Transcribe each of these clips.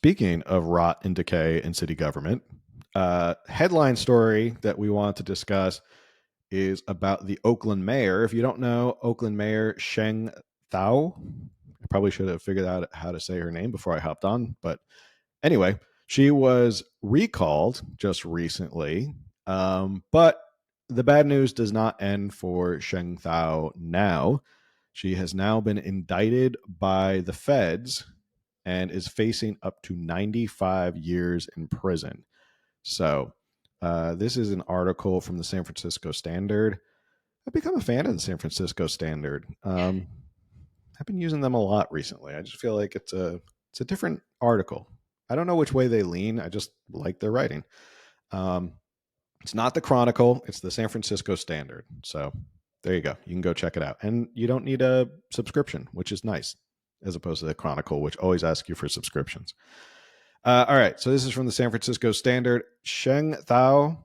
speaking of rot and decay in city government, headline story that we want to discuss is about the Oakland mayor. If you don't know, Oakland Mayor Sheng Thao, I probably should have figured out how to say her name before I hopped on. But anyway, she was recalled just recently. But the bad news does not end for Sheng Thao now. She has now been indicted by the feds and is facing up to 95 years in prison. So, this is an article from the San Francisco Standard. I've become a fan of the San Francisco Standard. I've been using them a lot recently. I just feel like it's a different article. I don't know which way they lean. I just like their writing. It's not the Chronicle. It's the San Francisco Standard. So there you go. You can go check it out. And you don't need a subscription, which is nice, as opposed to the Chronicle, which always asks you for subscriptions. All right. So this is from the San Francisco Standard. Sheng Thao,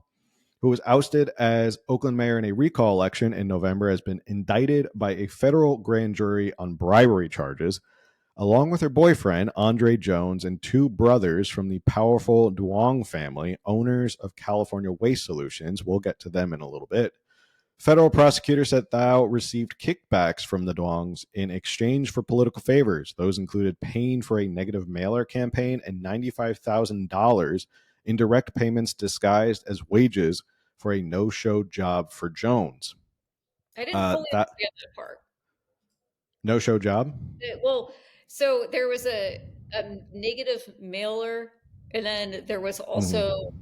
who was ousted as Oakland mayor in a recall election in November, has been indicted by a federal grand jury on bribery charges, along with her boyfriend, Andre Jones, and two brothers from the powerful Duong family, owners of California Waste Solutions. We'll get to them in a little bit. Federal prosecutors said Thao received kickbacks from the Duongs in exchange for political favors. Those included paying for a negative mailer campaign and $95,000 in direct payments disguised as wages for a no-show job for Jones. I didn't fully understand that part. No-show job? Well, so there was a negative mailer, and then there was also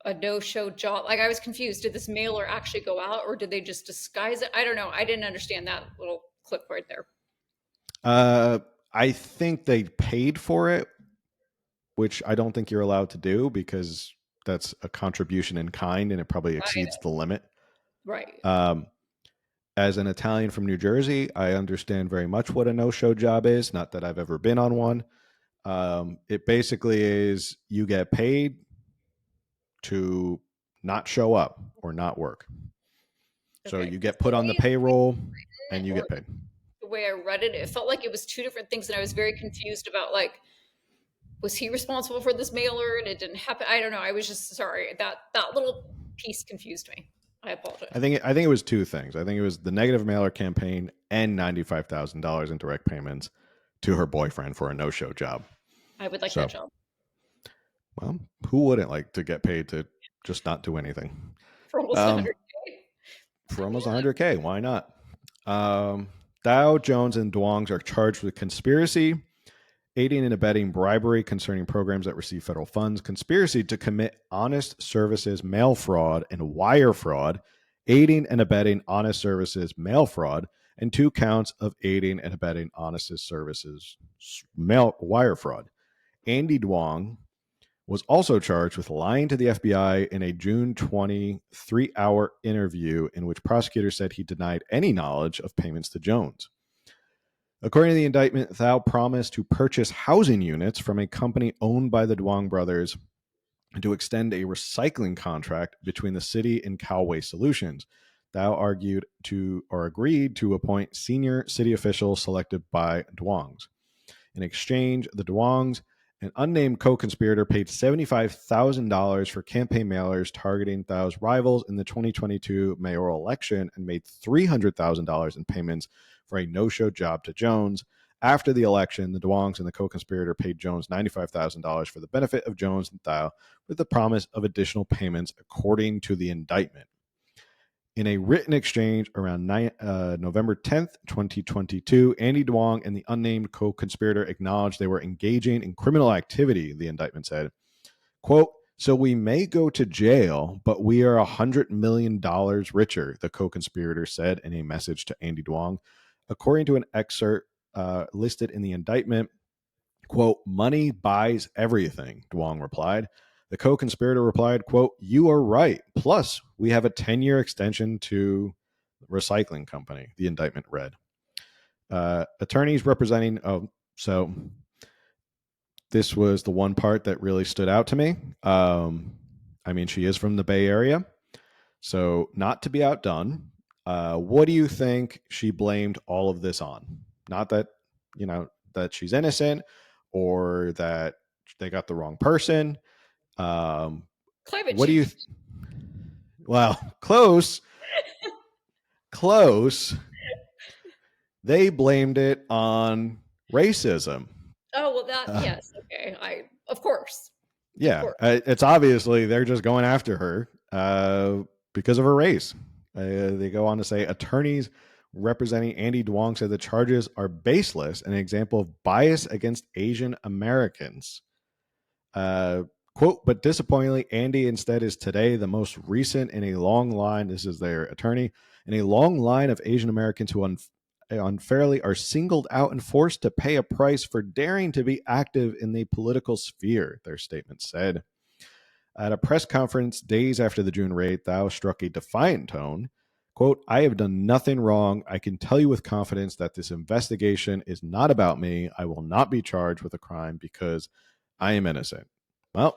a no-show job. Like, I was confused. Did this mailer actually go out, or did they just disguise it? I don't know. I didn't understand that little clip right there. I think they paid for it, which I don't think you're allowed to do because that's a contribution in kind and it probably exceeds the limit. Right. As an Italian from New Jersey, I understand very much what a no-show job is. Not that I've ever been on one. It basically is you get paid to not show up or not work. So Okay. you get put on the payroll and you get paid. The way I read it, it felt like it was two different things, and I was very confused about, like, was he responsible for this mailer and it didn't happen? I don't know. I was just sorry. That little piece confused me. I apologize. I think it was two things. I think it was the negative mailer campaign and $95,000 in direct payments to her boyfriend for a no-show job. I would like that job. Well, who wouldn't like to get paid to just not do anything? For almost 100K? For almost 100K. Why not? Thao, Jones, and Duongs are charged with conspiracy, aiding and abetting bribery concerning programs that receive federal funds, conspiracy to commit honest services mail fraud and wire fraud, aiding and abetting honest services mail fraud, and 2 counts of aiding and abetting honest services mail wire fraud. Andy Duong was also charged with lying to the FBI in a June 23-hour interview in which prosecutors said he denied any knowledge of payments to Jones. According to the indictment, Thao promised to purchase housing units from a company owned by the Duong brothers and to extend a recycling contract between the city and Cal Waste Solutions. Thao agreed to appoint senior city officials selected by Duongs. In exchange, the Duongs, an unnamed co-conspirator, paid $75,000 for campaign mailers targeting Thao's rivals in the 2022 mayoral election and made $300,000 in payments for a no-show job to Jones. After the election, the Duongs and the co-conspirator paid Jones $95,000 for the benefit of Jones and Thao with the promise of additional payments according to the indictment. In a written exchange around November 10th, 2022, Andy Duong and the unnamed co-conspirator acknowledged they were engaging in criminal activity, the indictment said. Quote, "So we may go to jail, but we are $100 million richer," the co-conspirator said in a message to Andy Duong. According to an excerpt listed in the indictment, quote, "Money buys everything," Duong replied. The co-conspirator replied, quote, "You are right. Plus, we have a 10-year extension to the recycling company," the indictment read. Attorneys representing... so this was the one part that really stood out to me. I mean, she is from the Bay Area, so not to be outdone. What do you think she blamed all of this on? Not that, that she's innocent or that they got the wrong person. Um, Climate what do you? change. Well, close, close. They blamed it on racism. Oh, well, that, Uh, yes, okay. Of course. Of yeah, course. it's obviously they're just going after her because of her race. They go on to say attorneys representing Andy Duong said the charges are baseless and an example of bias against Asian Americans. Uh, Quote, but disappointingly, Andy instead is today the most recent in a long line. This is their attorney in a long line of Asian Americans who unfairly are singled out and forced to pay a price for daring to be active in the political sphere, their statement said. At a press conference days after the June raid, Thao struck a defiant tone. Quote, I have done nothing wrong. I can tell you with confidence that this investigation is not about me. I will not be charged with a crime because I am innocent. Well,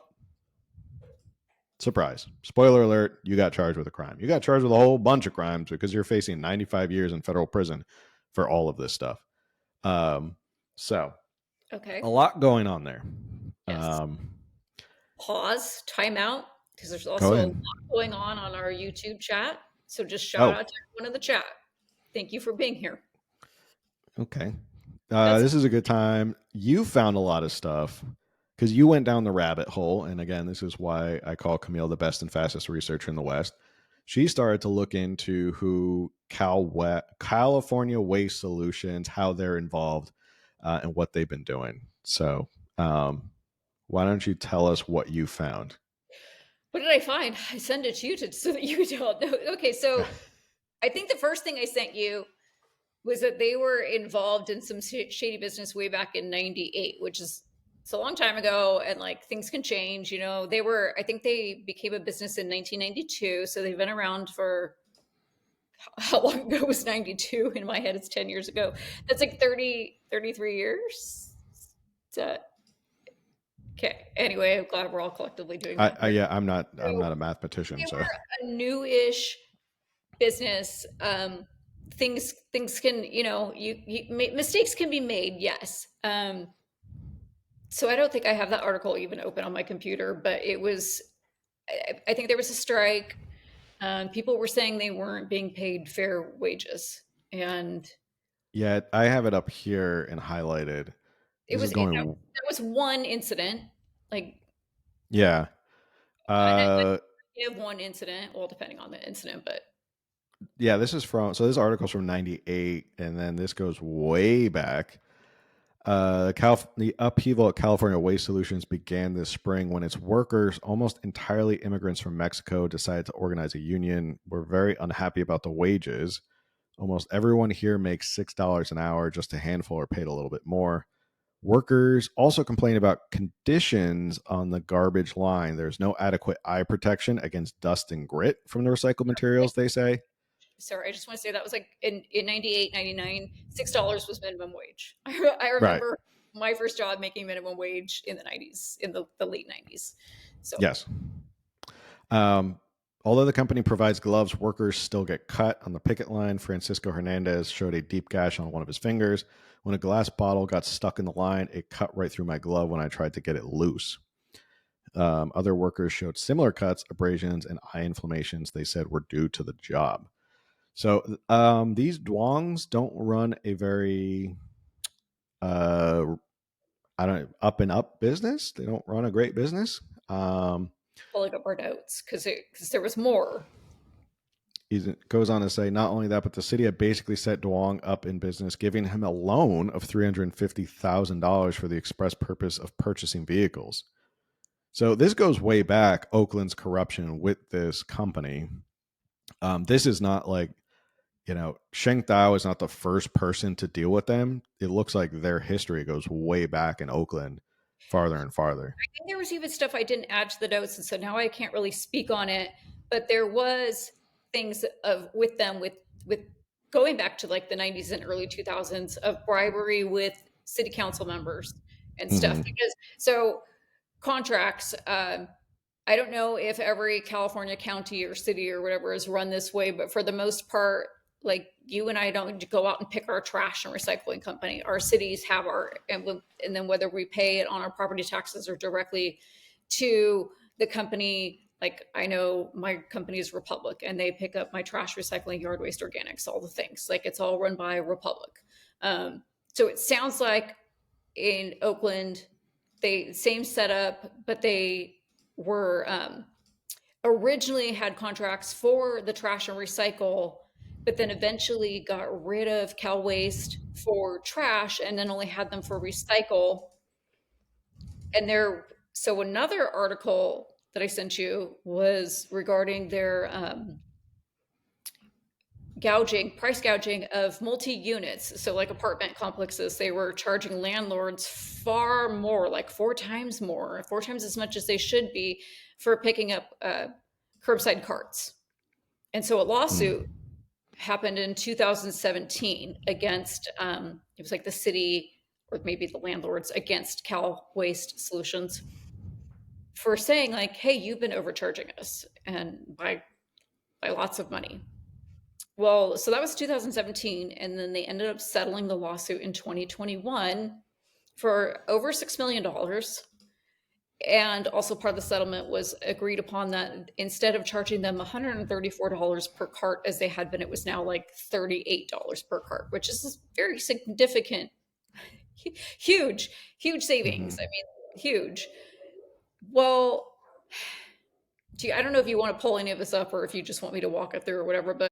surprise. Spoiler alert, you got charged with a crime. You got charged with a whole bunch of crimes because you're facing 95 years in federal prison for all of this stuff. So, a Okay. lot going on there. Yes. Pause, time out, because there's Go also a lot ahead. going on our YouTube chat. So just shout Oh, out to everyone in the chat. Thank you for being here. okay. That's This is a good time. You found a lot of stuff because you went down the rabbit hole. And again, this is why I call Camille the best and fastest researcher in the West. She started to look into who California Waste Solutions, how they're involved, and what they've been doing. So, why don't you tell us what you found? what did I find? I sent it to you so that you don't know. Okay, so I think the first thing I sent you was that they were involved in some shady business way back in 98, which is it's a long time ago, and like things can change. They were, I think they became a business in 1992, so they've been around for how long ago was 92? In my head, it's 10 years ago. That's like 30, 33 years. Okay. Anyway, I'm glad we're all collectively doing math here. Yeah, I'm So not a mathematician, they so were a new-ish business. Things can, mistakes can be made. Yes. So I don't think I have that article even open on my computer, but it was. I think there was a strike. People were saying they weren't being paid fair wages, and yeah, I have it up here and highlighted. it This is was that, going, that was one incident. Like, yeah. and I Uh, give one incident, well, depending on the incident, but yeah, this article's from 98, and then this goes way back. The upheaval at California Waste Solutions began this spring when its workers, almost entirely immigrants from Mexico, decided to organize a union. We're very unhappy about the wages. Almost everyone here makes $6 an hour, just a handful are paid a little bit more. Workers also complain about conditions on the garbage line. There's no adequate eye protection against dust and grit from the recycled materials, they say. sorry, I just want to say that was like in 98, 99, $6 was minimum wage. I Right. remember my first job making minimum wage in the 90s, in the late 90s. So Yes. Um, Although the company provides gloves, workers still get cut. On the picket line, Francisco Hernandez showed a deep gash on one of his fingers. When a glass bottle got stuck in the line, it cut right through my glove when I tried to get it loose. Other workers showed similar cuts, abrasions, and eye inflammations they said were due to the job. So these Duongs don't run a very uh, I don't up and up business. They don't run a great business. pulling up our notes because there was more. He goes on to say, not only that, but the city had basically set Duong up in business, giving him a loan of $350,000 for the express purpose of purchasing vehicles. So this goes way back, Oakland's corruption with this company. This is not like, Sheng Thao is not the first person to deal with them. It looks like their history goes way back in Oakland, farther and farther. I think there was even stuff I didn't add to the notes, and so now I can't really speak on it. But there was things of with them with going back to like the 90s and early 2000s of bribery with city council members and stuff. Mm-hmm. Because so contracts. I don't know if every California county or city or whatever is run this way, but for the most part, like you and I don't go out and pick our trash and recycling company. Our cities have and then whether we pay it on our property taxes or directly to the company. Like I know my company is Republic, and they pick up my trash, recycling, yard waste, organics, all the things. Like it's all run by Republic. So it sounds like in Oakland, they same setup, but they were originally had contracts for the trash and recycle, but then eventually got rid of Cal Waste for trash and then only had them for recycle. And so another article that I sent you was regarding their price gouging of multi-units. So like apartment complexes, they were charging landlords far more, like four times as much as they should be for picking up curbside carts. And so a lawsuit happened in 2017 against it was like the city or maybe the landlords against Cal Waste Solutions for saying like, hey, you've been overcharging us and by lots of money. Well, so that was 2017, and then they ended up settling the lawsuit in 2021 for over $6 million. And also part of the settlement was agreed upon that instead of charging them $134 per cart as they had been, it was now like $38 per cart, which is very significant, huge savings. I mean, huge. Well, I don't know if you want to pull any of this up or if you just want me to walk it through or whatever, but